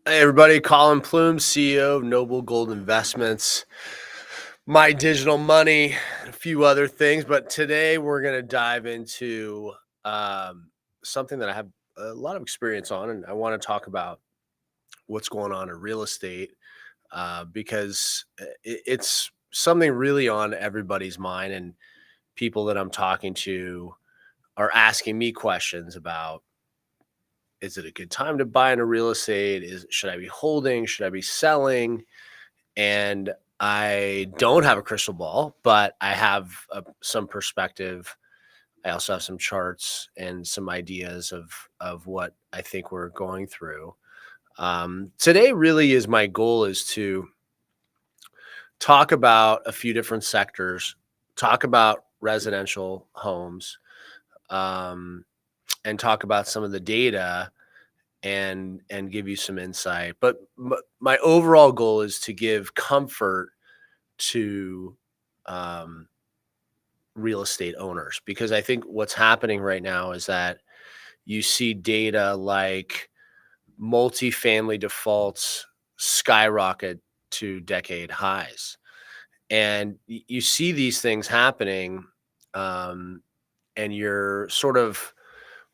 Hey everybody, Colin Plume, CEO of Noble Gold Investments, My Digital Money, a few other things. But today we're going to dive into something that I have a lot of experience on, and I want to talk about what's going on in real estate because it's something really on everybody's mind, and people that I'm talking to are asking me questions about, is it a good time to buy into real estate? Should I be holding? Should I be selling? And I don't have a crystal ball, but I have some perspective. I also have some charts and some ideas of what I think we're going through. Today, really, is my goal is to talk about a few different sectors, talk about residential homes, um, and talk about some of the data and give you some insight. But my overall goal is to give comfort to um, real estate owners, because I think what's happening right now is that you see data like multifamily defaults skyrocket to decade highs, and you see these things happening, um, and you're sort of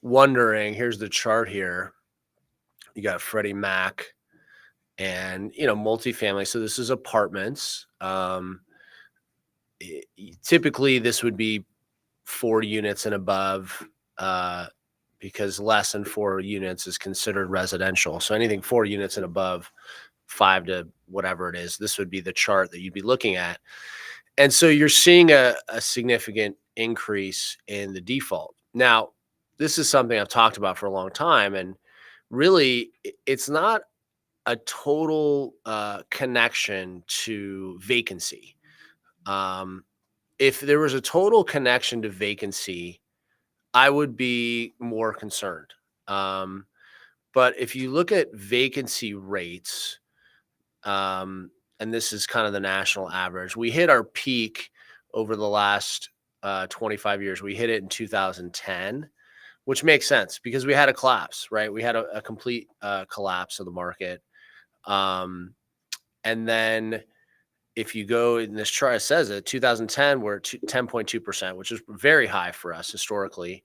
wondering. Here's the chart here. You got Freddie Mac and multifamily. So this is apartments. Typically, this would be 4 units and above, uh, because less than 4 units is considered residential. So anything 4 units and above, five to whatever it is, this would be the chart that you'd be looking at. And so you're seeing a significant increase in the default. Now, this is something I've talked about for a long time, and really, it's not a total connection to vacancy. Um, if there was a total connection to vacancy, I would be more concerned. Um, but if you look at vacancy rates, and this is kind of the national average, we hit our peak over the last 25 years. We hit it in 2010, which makes sense because we had a collapse, right? We had a complete collapse of the market. Um, and then if you go in this chart, it says that 2010, we're at 10.2%, which is very high for us historically.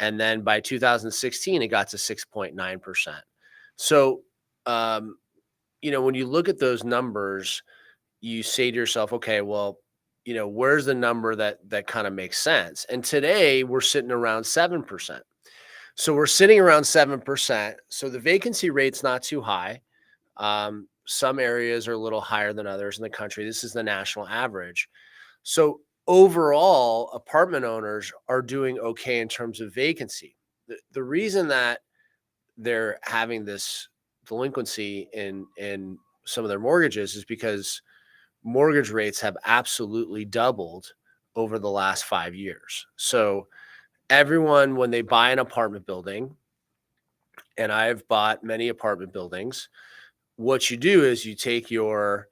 And then by 2016, it got to 6.9%. So, um, when you look at those numbers, you say to yourself, okay, well, where's the number that kind of makes sense? And today we're sitting around 7%. So we're sitting around 7%. So the vacancy rate's not too high. Some areas are a little higher than others in the country. This is the national average. So overall, apartment owners are doing okay in terms of vacancy. The reason that they're having this delinquency in some of their mortgages is because mortgage rates have absolutely doubled over the last 5 years. So everyone, when they buy an apartment building, and I've bought many apartment buildings, what you do is you take your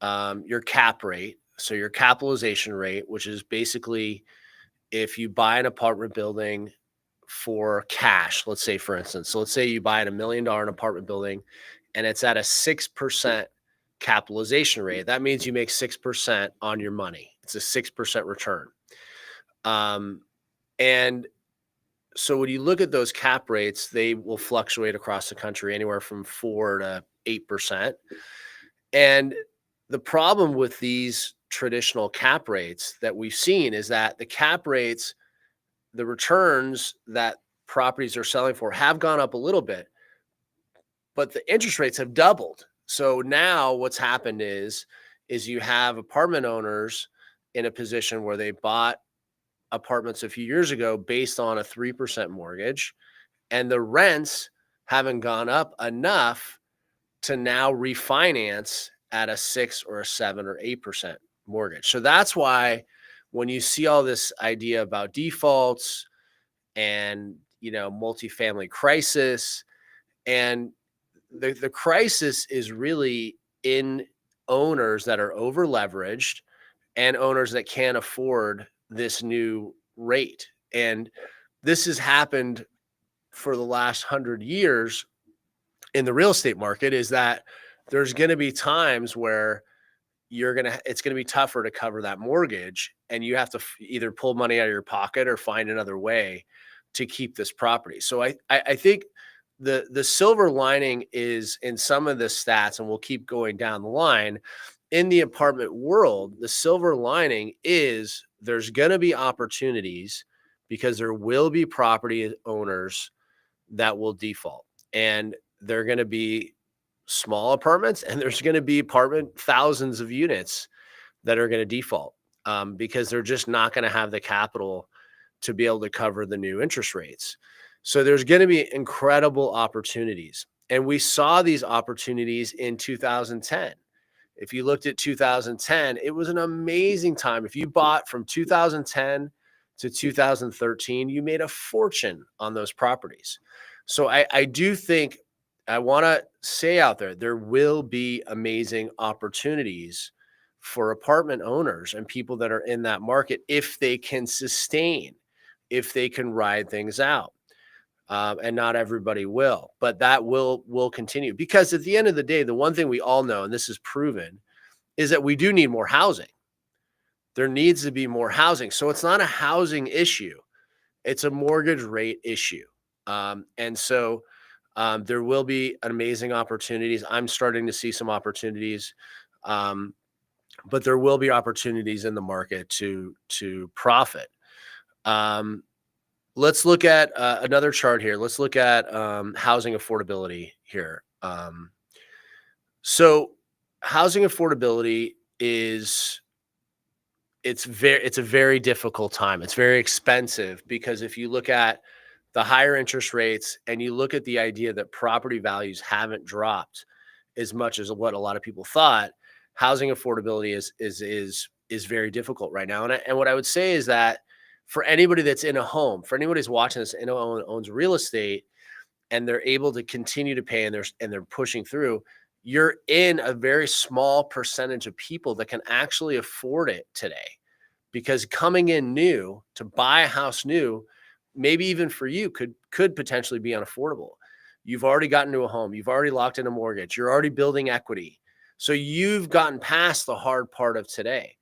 cap rate, so your capitalization rate, which is basically if you buy an apartment building for cash, let's say, for instance, so let's say you buy at $1 million apartment building and it's at a 6% capitalization rate. That means you make 6% on your money. It's a 6% return. Um, and so when you look at those cap rates, they will fluctuate across the country anywhere from 4 to 8%. And the problem with these traditional cap rates that we've seen is that the cap rates, the returns that properties are selling for have gone up a little bit, but the interest rates have doubled. So now what's happened is you have apartment owners in a position where they bought apartments a few years ago based on a 3% mortgage, and the rents haven't gone up enough to now refinance at a 6 or a 7 or 8% mortgage. So that's why when you see all this idea about defaults and multifamily crisis, and the crisis is really in owners that are over leveraged and owners that can't afford this new rate. And this has happened for the last 100 years. in the real estate market is that there's going to be times where it's going to be tougher to cover that mortgage, and you have to either pull money out of your pocket or find another way to keep this property. So I think the silver lining is in some of the stats, and we'll keep going down the line. In the apartment world, the silver lining is there's going to be opportunities because there will be property owners that will default, and they're going to be small apartments, and there's going to be apartment thousands of units that are going to default, because they're just not going to have the capital to be able to cover the new interest rates. So there's going to be incredible opportunities. And we saw these opportunities in 2010. If you looked at 2010, it was an amazing time. If you bought from 2010 to 2013, you made a fortune on those properties. So I do think, I want to say out there will be amazing opportunities for apartment owners and people that are in that market if they can sustain, if they can ride things out. And not everybody will, but that will continue, because at the end of the day, the one thing we all know, and this is proven, is that we do need more housing. There needs to be more housing. So it's not a housing issue. It's a mortgage rate issue. And so there will be amazing opportunities. I'm starting to see some opportunities, but there will be opportunities in the market to profit. Let's look at another chart here. Let's look at housing affordability here. So housing affordability it's a very difficult time. It's very expensive, because if you look at the higher interest rates and you look at the idea that property values haven't dropped as much as what a lot of people thought, housing affordability is very difficult right now. And what I would say is that for anybody that's in a home, for anybody who's watching this and owns real estate, and they're able to continue to pay, and they're pushing through, you're in a very small percentage of people that can actually afford it today. Because coming in new to buy a house new, maybe even for you, could potentially be unaffordable. You've already gotten into a home, you've already locked in a mortgage, you're already building equity. So you've gotten past the hard part of today.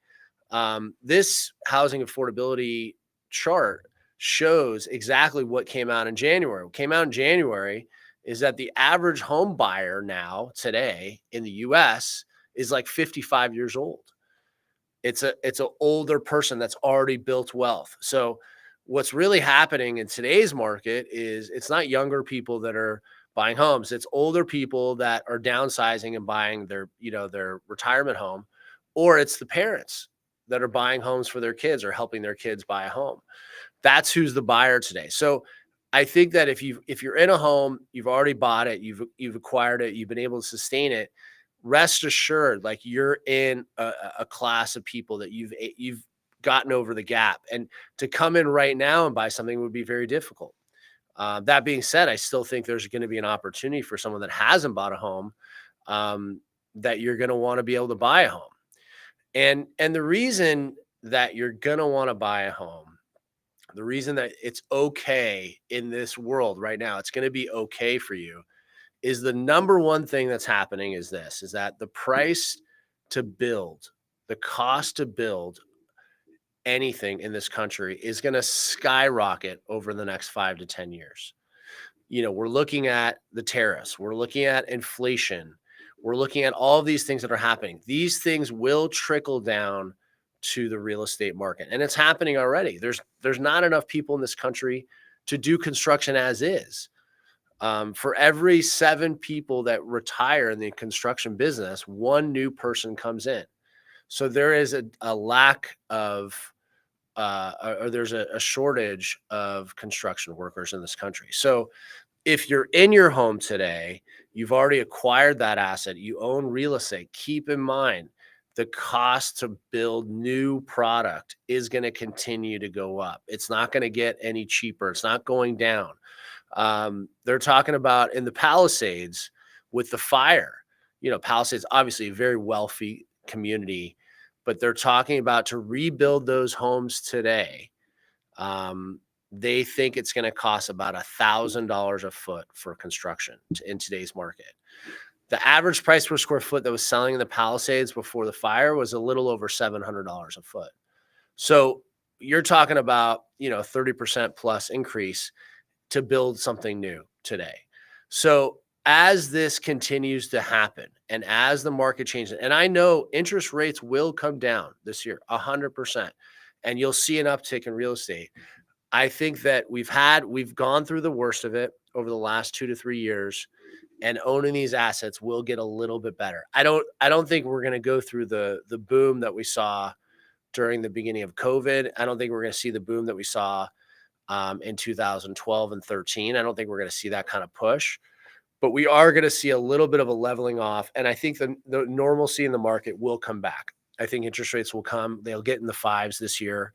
This housing affordability chart shows exactly what came out in January. What came out in January is that the average home buyer now today in the US is like 55 years old. It's an older person that's already built wealth. So what's really happening in today's market is it's not younger people that are buying homes. It's older people that are downsizing and buying their retirement home, or it's the parents that are buying homes for their kids or helping their kids buy a home. That's who's the buyer today. So I think that if you're in a home, you've already bought it, you've acquired it, you've been able to sustain it, rest assured, like you're in a class of people that you've gotten over the gap, and to come in right now and buy something would be very difficult. That being said, I still think there's going to be an opportunity for someone that hasn't bought a home, that you're going to want to be able to buy a home. And the reason that you're going to want to buy a home, the reason that it's okay in this world right now, it's going to be okay for you, is the number one thing that's happening is that the price to build, the cost to build anything in this country is going to skyrocket over the next 5 to 10 years. We're looking at the tariffs, we're looking at inflation, we're looking at all of these things that are happening. These things will trickle down to the real estate market, and it's happening already. There's not enough people in this country to do construction as is. For every 7 people that retire in the construction business, 1 new person comes in. So there is a lack of, or there's a shortage of construction workers in this country. So if you're in your home today, you've already acquired that asset, you own real estate, keep in mind the cost to build new product is going to continue to go up. It's not going to get any cheaper. It's not going down. They're talking about in the Palisades with the fire, Palisades, obviously a very wealthy community, but they're talking about to rebuild those homes today. they think it's going to cost about $1,000 a foot for construction in today's market. The average price per square foot that was selling in the Palisades before the fire was a little over $700 a foot. So you're talking about, 30% plus increase to build something new today. So as this continues to happen and as the market changes, and I know interest rates will come down this year, 100%, and you'll see an uptick in real estate. I think that we've gone through the worst of it over the last 2 to 3 years, and owning these assets will get a little bit better. I don't think we're going to go through the boom that we saw during the beginning of COVID. I don't think we're going to see the boom that we saw in 2012 and 13. I don't think we're going to see that kind of push, but we are going to see a little bit of a leveling off. And I think the normalcy in the market will come back. I think interest rates will come. They'll get in the fives this year.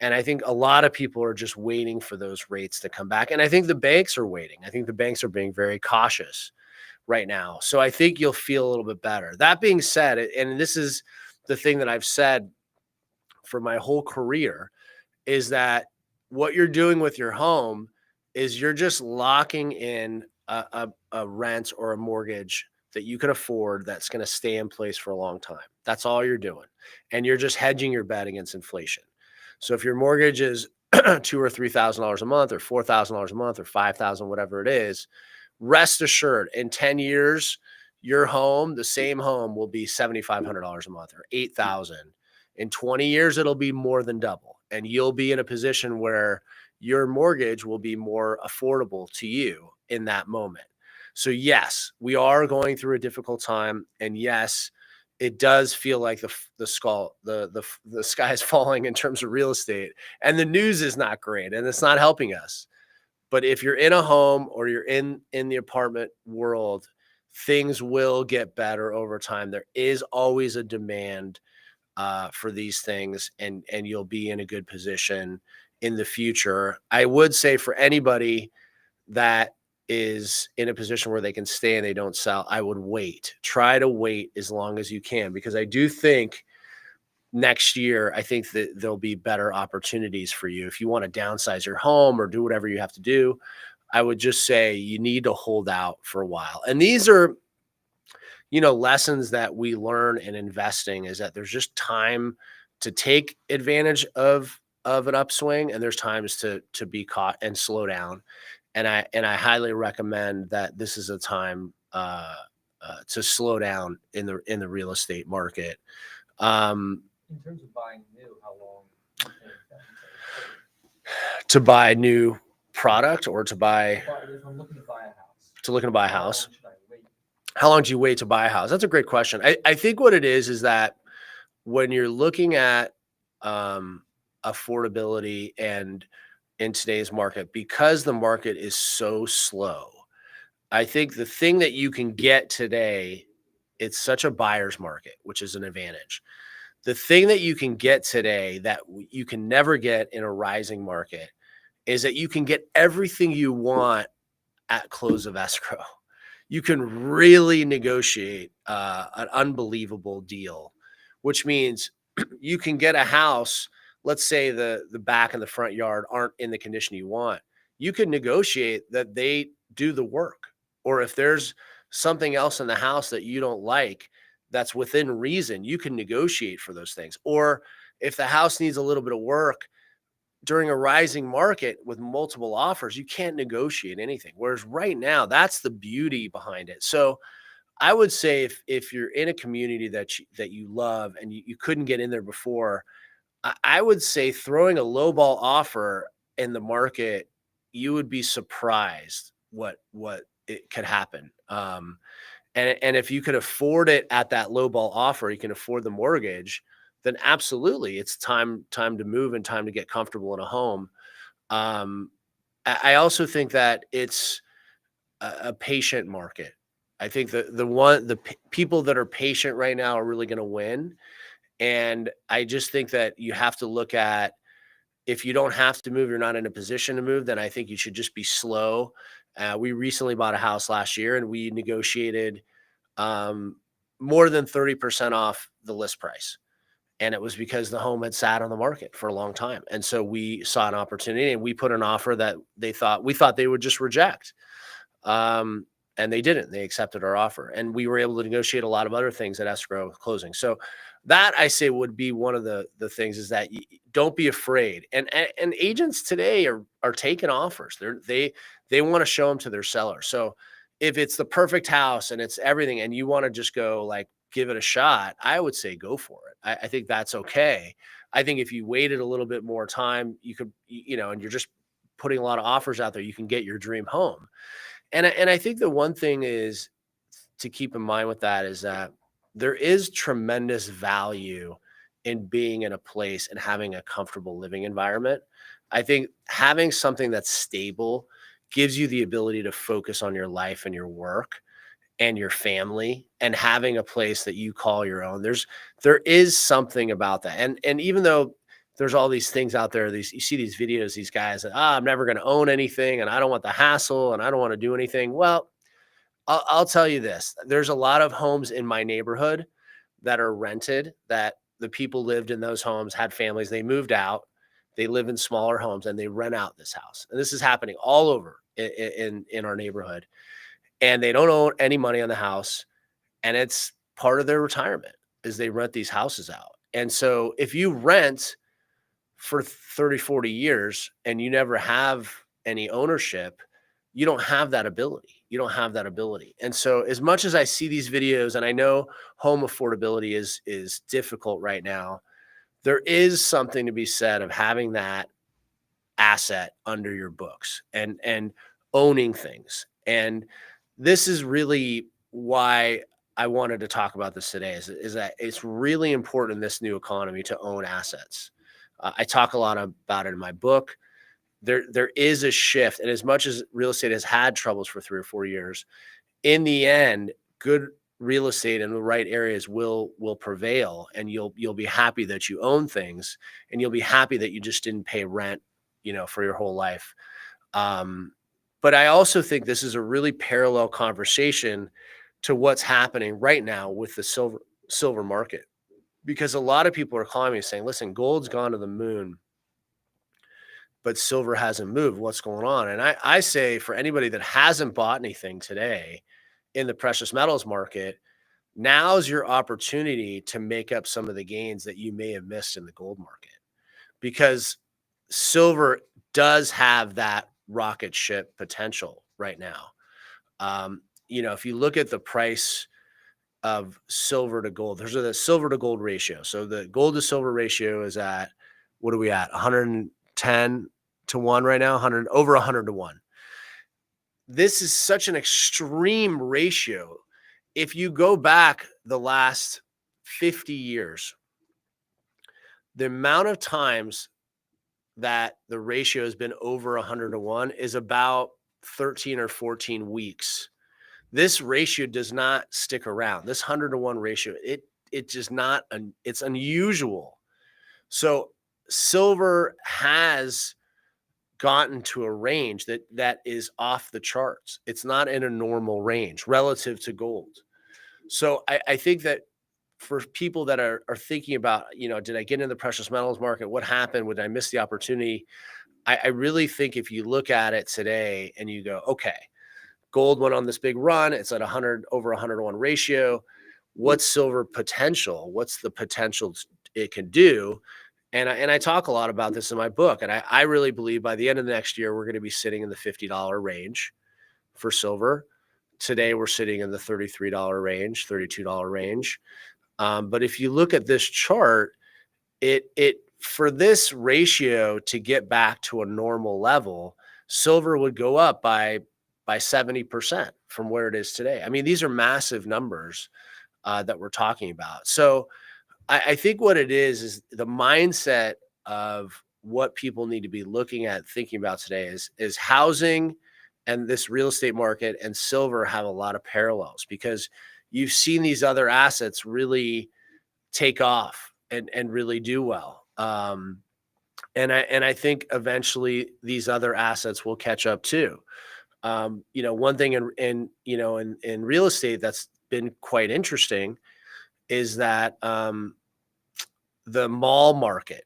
And I think a lot of people are just waiting for those rates to come back. And I think the banks are waiting. I think the banks are being very cautious right now. So I think you'll feel a little bit better. That being said, and this is the thing that I've said for my whole career, is that what you're doing with your home is you're just locking in a rent or a mortgage that you can afford that's going to stay in place for a long time. That's all you're doing. And you're just hedging your bet against inflation. So if your mortgage is $2,000 or $3,000 a month or $4,000 a month or $5,000, whatever it is, rest assured in 10 years, your home, the same home, will be $7,500 a month or $8,000. In 20 years, it'll be more than double. And you'll be in a position where your mortgage will be more affordable to you in that moment. So yes, we are going through a difficult time. And yes, it does feel like the sky is falling in terms of real estate, and the news is not great and it's not helping us. But if you're in a home or you're in the apartment world, things will get better over time. There is always a demand for these things, and you'll be in a good position in the future. I would say for anybody that is in a position where they can stay and they don't sell, I would wait. Try to wait as long as you can, because I do think next year, I think that there'll be better opportunities for you. If you want to downsize your home or do whatever you have to do, I would just say you need to hold out for a while. And these are, lessons that we learn in investing, is that there's just time to take advantage of an upswing, and there's times to be caught and slow down. And I highly recommend that this is a time to slow down in the real estate market. In terms of buying new, how long do you think that would take? To buy new product or to buy If I'm looking to buy a house, to looking to buy a how house? long should I wait? How long do you wait to buy a house? That's a great question. I think what it is that when you're looking at affordability and in today's market, because the market is so slow, I think the thing that you can get today, it's such a buyer's market, which is an advantage. The thing that you can get today that you can never get in a rising market is that you can get everything you want at close of escrow. You can really negotiate an unbelievable deal, which means you can get a house. Let's say the back and the front yard aren't in the condition you want. You can negotiate that they do the work. Or if there's something else in the house that you don't like, that's within reason, you can negotiate for those things. Or if the house needs a little bit of work during a rising market with multiple offers, you can't negotiate anything. Whereas right now, that's the beauty behind it. So I would say if you're in a community that you love and you couldn't get in there before, I would say throwing a lowball offer in the market, you would be surprised what it could happen. And if you could afford it at that lowball offer, you can afford the mortgage, then absolutely, it's time to move and time to get comfortable in a home. I also think that it's a patient market. I think the people that are patient right now are really going to win. And I just think that you have to look at, if you don't have to move, you're not in a position to move, then I think you should just be slow. We recently bought a house last year and we negotiated more than 30% off the list price. And it was because the home had sat on the market for a long time. And so we saw an opportunity and we put an offer that we thought they would just reject. Um, and they didn't. They accepted our offer. And we were able to negotiate a lot of other things at escrow closing. So that, I say, would be one of the things, is that don't be afraid. And agents today are taking offers. They want to show them to their seller. So if it's the perfect house and it's everything and you want to just go like give it a shot, I would say go for it. I think that's okay. I think if you waited a little bit more time, you could, and you're just putting a lot of offers out there, you can get your dream home. And I think the one thing is to keep in mind with that is that there is tremendous value in being in a place and having a comfortable living environment. I think having something that's stable gives you the ability to focus on your life and your work and your family, and having a place that you call your own. There is something about that. And even though there's all these things out there, you see these videos, these guys that, I'm never going to own anything and I don't want the hassle and I don't want to do anything. Well, I'll tell you this. There's a lot of homes in my neighborhood that are rented, that the people lived in those homes, had families, they moved out, they live in smaller homes and they rent out this house. And this is happening all over in our neighborhood. And they don't own any money on the house. And it's part of their retirement is they rent these houses out. And so if you rent for 30, 40 years and you never have any ownership, you don't have that ability. You don't have that ability. And so as much as I see these videos, and I know home affordability is difficult right now, there is something to be said of having that asset under your books and owning things. And this is really why I wanted to talk about this today, is that it's really important in this new economy to own assets. I talk a lot about it in my book. There is a shift, and as much as real estate has had troubles for 3 or 4 years, in the end, good real estate in the right areas will prevail, and you'll be happy that you own things, and you'll be happy that you just didn't pay rent, for your whole life. But I also think this is a really parallel conversation to what's happening right now with the silver market, because a lot of people are calling me saying, listen, gold's gone to the moon, but silver hasn't moved. What's going on? And I say, for anybody that hasn't bought anything today in the precious metals market, now's your opportunity to make up some of the gains that you may have missed in the gold market, because silver does have that rocket ship potential right now. If you look at the price of silver to gold, there's a silver to gold ratio. So the gold to silver ratio is at, what are we at? 110 to 1 right now, over 100 to 1. This is such an extreme ratio. If you go back the last 50 years, the amount of times that the ratio has been over 100 to 1 is about 13 or 14 weeks. This ratio does not stick around. This 100 to 1 ratio, it just not, it's unusual. So silver has gotten to a range that is off the charts. It's not in a normal range relative to gold. So I think that for people that are thinking about, did I get into the precious metals market? What happened? Would I miss the opportunity? I really think if you look at it today and you go, okay, gold went on this big run. It's at over 100 to 1 ratio. What's silver potential? What's the potential it can do? And I talk a lot about this in my book. And I really believe by the end of the next year, we're going to be sitting in the $50 range for silver. Today, we're sitting in the $33 range, $32 range. But if you look at this chart, it for this ratio to get back to a normal level, silver would go up by 70% from where it is today. I mean, these are massive numbers that we're talking about. So I think what it is the mindset of what people need to be looking at, thinking about today is housing and this real estate market and silver have a lot of parallels, because you've seen these other assets really take off and really do well. And I think eventually these other assets will catch up too. One thing in real estate that's been quite interesting is that the mall market,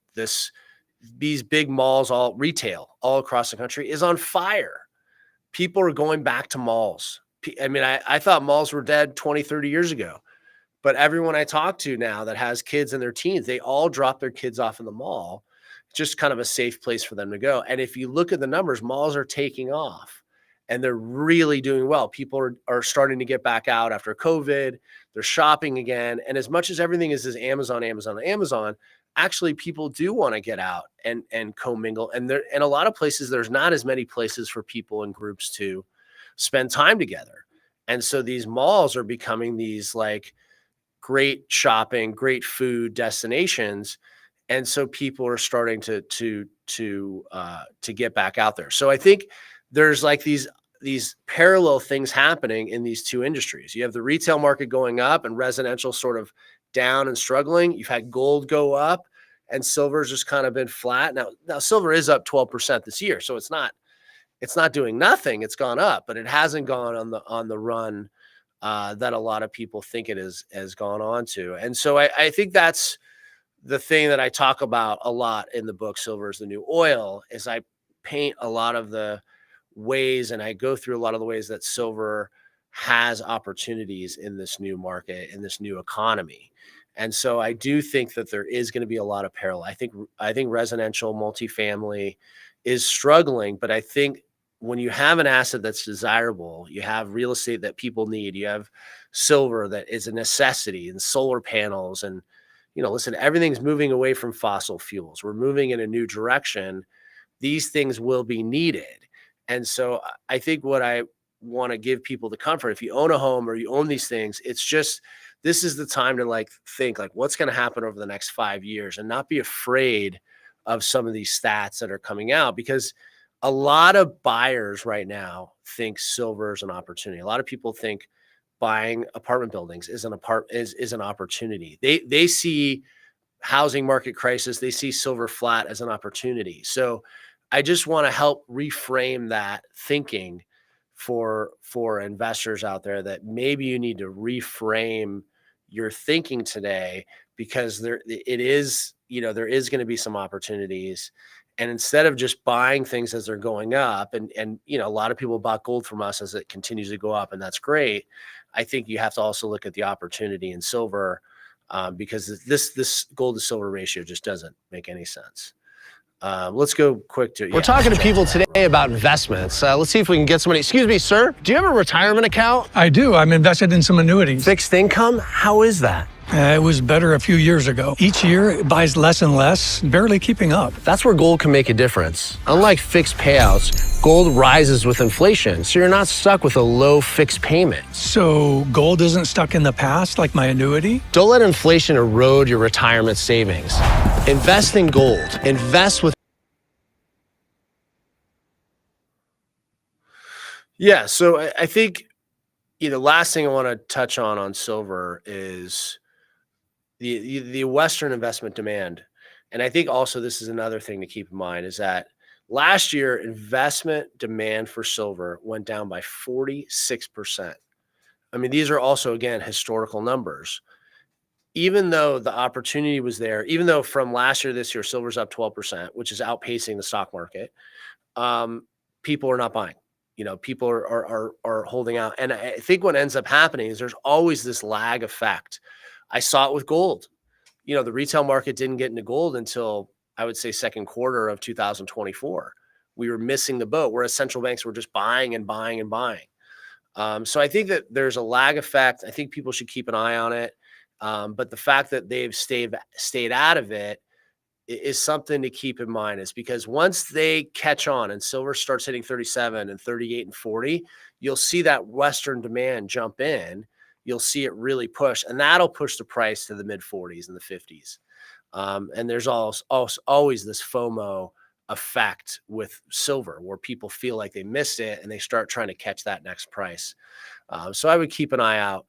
these big malls, all retail all across the country, is on fire. People are going back to malls. I mean, I thought malls were dead 20, 30 years ago, but everyone I talk to now that has kids in their teens, they all drop their kids off in the mall. Just kind of a safe place for them to go. And if you look at the numbers, malls are taking off and they're really doing well. People are starting to get back out after COVID. They're shopping again. And as much as everything is Amazon, actually people do want to get out and commingle. And there, in a lot of places, there's not as many places for people in groups to spend time together. And so these malls are becoming these like great shopping, great food destinations. And so people are starting to get back out there. So I think there's like these parallel things happening in these two industries. You have the retail market going up and residential sort of down and struggling. You've had gold go up and silver's just kind of been flat. Now silver is up 12% this year, so it's not doing nothing. It's gone up, but it hasn't gone on the run that a lot of people think it has gone on to. And so I think that's the thing that I talk about a lot in the book, Silver is the New Oil, is I paint a lot of the ways and I go through a lot of the ways that silver has opportunities in this new market, in this new economy. And so I do think that there is going to be a lot of parallel. I think residential multifamily is struggling, but I think when you have an asset that's desirable, you have real estate that people need, you have silver that is a necessity, and solar panels, and listen, everything's moving away from fossil fuels. We're moving in a new direction. These things will be needed. And so I think what I want to give people the comfort, if you own a home or you own these things, it's just, this is the time to think what's going to happen over the next 5 years and not be afraid of some of these stats that are coming out, because a lot of buyers right now think silver is an opportunity. A lot of people think buying apartment buildings is an opportunity. They see housing market crisis. They see silver flat as an opportunity. So I just want to help reframe that thinking for investors out there, that maybe you need to reframe your thinking today, because there is going to be some opportunities. And instead of just buying things as they're going up, and a lot of people bought gold from us as it continues to go up, and that's great. I think you have to also look at the opportunity in silver, because this gold to silver ratio just doesn't make any sense. Let's go quick to. We're talking to people today about investments. Let's see if we can get somebody. Excuse me, sir. Do you have a retirement account? I do. I'm invested in some annuities. Fixed income? How is that? It was better a few years ago. Each year it buys less and less, barely keeping up. That's where gold can make a difference. Unlike fixed payouts, gold rises with inflation, so you're not stuck with a low fixed payment. So gold isn't stuck in the past like my annuity? Don't let inflation erode your retirement savings. Invest in gold. Invest with. Yeah, so I think last thing I want to touch on silver is the Western investment demand. And I think also this is another thing to keep in mind, is that last year investment demand for silver went down by 46%. I mean, these are also, again, historical numbers. Even though the opportunity was there, even though from last year to this year, silver's up 12%, which is outpacing the stock market, people are not buying. People are holding out. And I think what ends up happening is there's always this lag effect. I saw it with gold. The retail market didn't get into gold until, I would say, second quarter of 2024. We were missing the boat, whereas central banks were just buying and buying and buying. So I think that there's a lag effect. I think people should keep an eye on it. But the fact that they've stayed out of it is something to keep in mind, is because once they catch on and silver starts hitting 37 and 38 and 40, you'll see that Western demand jump in. You'll see it really push, and that'll push the price to the mid 40s and the 50s. And there's always this FOMO effect with silver, where people feel like they missed it and they start trying to catch that next price. So I would keep an eye out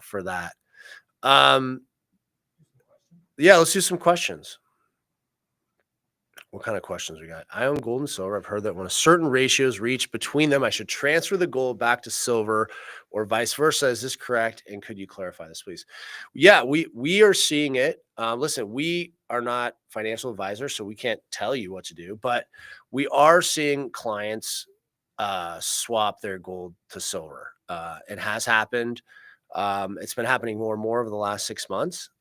for that. Yeah, let's do some questions. What kind of questions we got? I own gold and silver. I've heard that when a certain ratio is reached between them, I should transfer the gold back to silver or vice versa. Is this correct? And could you clarify this, please? Yeah, we are seeing it. Listen, we are not financial advisors, so we can't tell you what to do, but we are seeing clients swap their gold to silver. It has happened. It's been happening more and more over the last 6 months.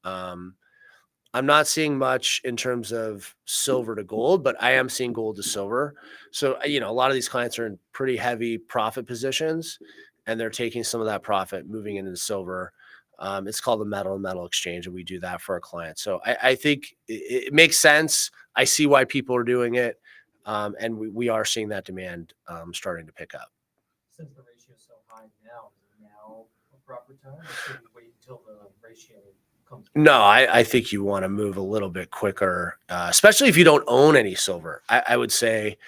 I'm not seeing much in terms of silver to gold, but I am seeing gold to silver. So, a lot of these clients are in pretty heavy profit positions and they're taking some of that profit, moving into silver. It's called the metal and metal exchange, and we do that for our clients. So I think it makes sense. I see why people are doing it. And we are seeing that demand starting to pick up. Since the ratio is so high now, is it now a proper time, or should we wait until the ratio comes? No, I think you want to move a little bit quicker, especially if you don't own any silver. I would say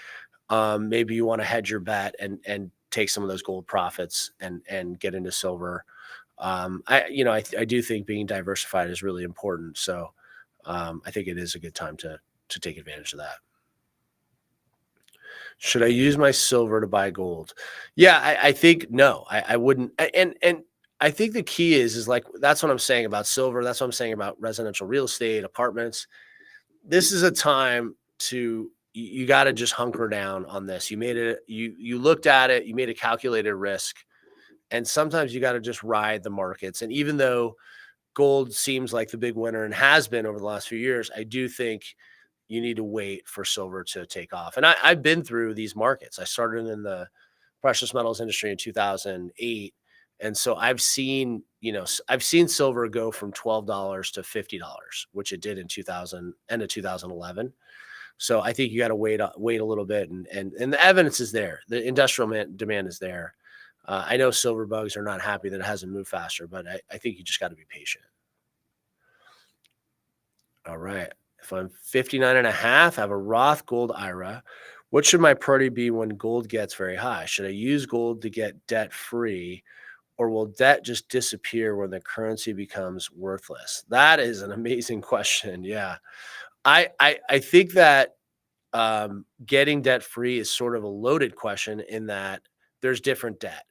maybe you want to hedge your bet and take some of those gold profits and get into silver. I do think being diversified is really important. So I think it is a good time to take advantage of that. Should I use my silver to buy gold? Yeah, I think no, I wouldn't. And I think the key is like, that's what I'm saying about silver. That's what I'm saying about residential real estate, apartments. This is a time you got to just hunker down on this. You made it, you looked at it, you made a calculated risk. And sometimes you got to just ride the markets. And even though gold seems like the big winner and has been over the last few years, I do think you need to wait for silver to take off. And I've been through these markets. I started in the precious metals industry in 2008. And so I've seen silver go from $12 to $50, which it did in end of 2011. So I think you got to wait a little bit. And the evidence is there. The industrial demand is there. I know silver bugs are not happy that it hasn't moved faster, but I think you just got to be patient. All right. If I'm 59 and a half, I have a Roth Gold IRA. What should my priority be when gold gets very high? Should I use gold to get debt free, or will debt just disappear when the currency becomes worthless? That is an amazing question. Yeah. I think that getting debt free is sort of a loaded question in that there's different debt.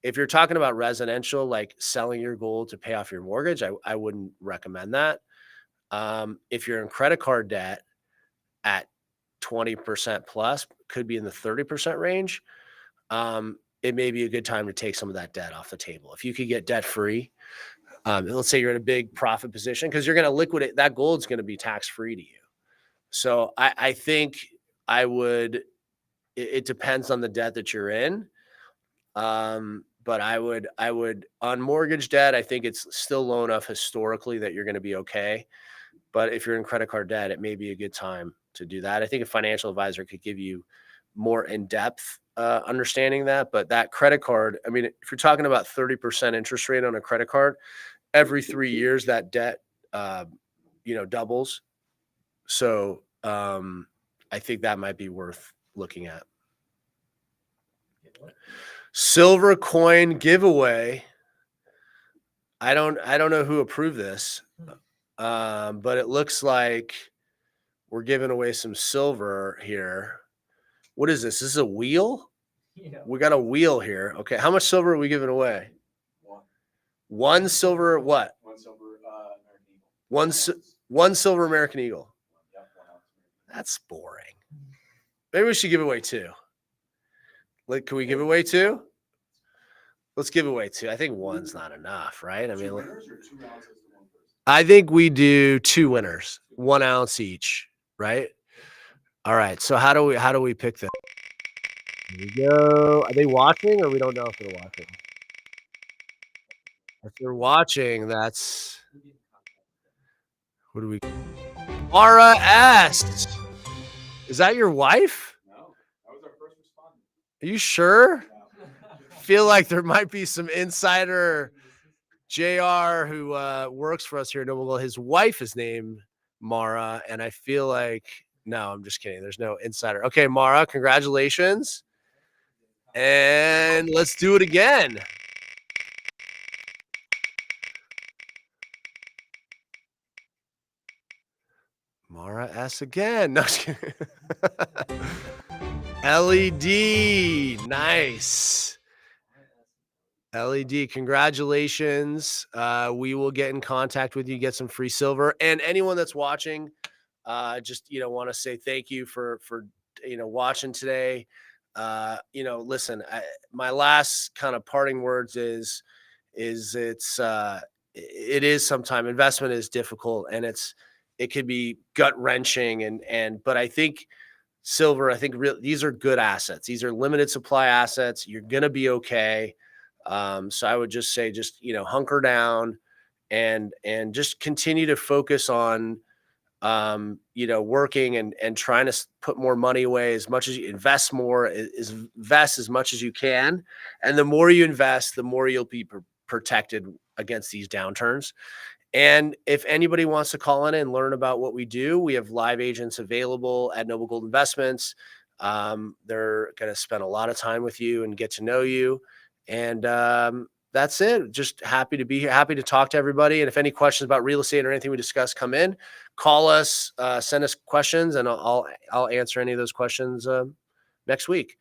If you're talking about residential, like selling your gold to pay off your mortgage, I wouldn't recommend that. If you're in credit card debt at 20% plus, could be in the 30% range, it may be a good time to take some of that debt off the table. If you could get debt free, let's say you're in a big profit position, because you're going to liquidate that gold's going to be tax free to you. So I think it depends on the debt that you're in. But I would on mortgage debt, I think it's still low enough historically that you're going to be okay. But if you're in credit card debt, it may be a good time to do that. I think a financial advisor could give you more in-depth understanding that. But that credit card, I mean, if you're talking about 30% interest rate on a credit card, every 3 years that debt, doubles. So I think that might be worth looking at. Silver coin giveaway. I don't know who approved this, but it looks like we're giving away some silver here. What is this? This is a wheel? Yeah. We got a wheel here. Okay. How much silver are we giving away? One silver what? One silver American Eagle. One silver American Eagle. Yep, 1 ounce. That's boring. Maybe we should give away 2. Like, can we give away 2? Let's give away 2. I think 1's not enough, right? I mean, 2 winners or 2 ounces to 1 person? I think we do 2 winners, 1 ounce each, right? All right. So how do we pick them? Here we go. Are they watching, or we don't know if they're watching? If they're watching, that's what do we? Mara S. Is that your wife? No, that was our first respondent. Are you sure? Yeah. Feel like there might be some insider JR who works for us here at Noble Gold. His wife is named Mara, and I feel like no, I'm just kidding. There's no insider. Okay, Mara, congratulations. And let's do it again. Mara S again. No, just kidding. LED, nice. LED, congratulations. We will get in contact with you, get some free silver. And anyone that's watching, just want to say thank you for watching today. Listen, my last kind of parting words is it is sometimes investment is difficult, and it could be gut wrenching, but I think silver, these are good assets. These are limited supply assets. You're going to be okay. So I would just say, hunker down and just continue to focus on, working and trying to put more money away as much as you invest more, invest as much as you can. And the more you invest, the more you'll be protected against these downturns. And if anybody wants to call in and learn about what we do, we have live agents available at Noble Gold Investments. They're going to spend a lot of time with you and get to know you. And that's it. Just happy to be here. Happy to talk to everybody. And if any questions about real estate or anything we discuss come in, call us, send us questions, and I'll answer any of those questions next week.